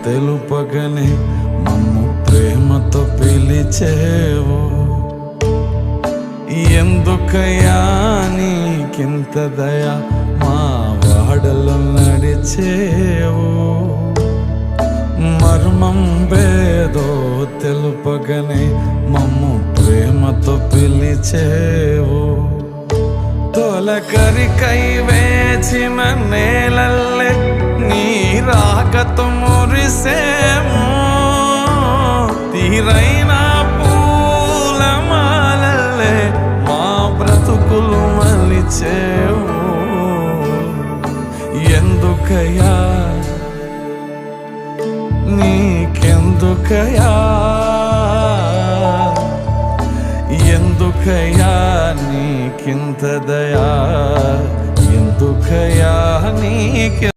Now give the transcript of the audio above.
తెలుపగనే మమ్ము ప్రేమతో పిలిచేవు. ఎందుకయ్యా నీకింత దయ మా వాడలో నడిచేవు. మర్మం వేదో తెలుపగనే మమ్ము ప్రేమతో పిలిచేవు. తొలకరికై వేచిన నేలల్లే నీ రాకతో మురిసేము. తీరైన పూలమాలల్లే మా బ్రతుకులు మలిచేవు. ఎందుకయ్యా నీకెందుకయ్యా, ఎందుకయ్యా నీకింత దయా, ఎందుకయ్యా నీ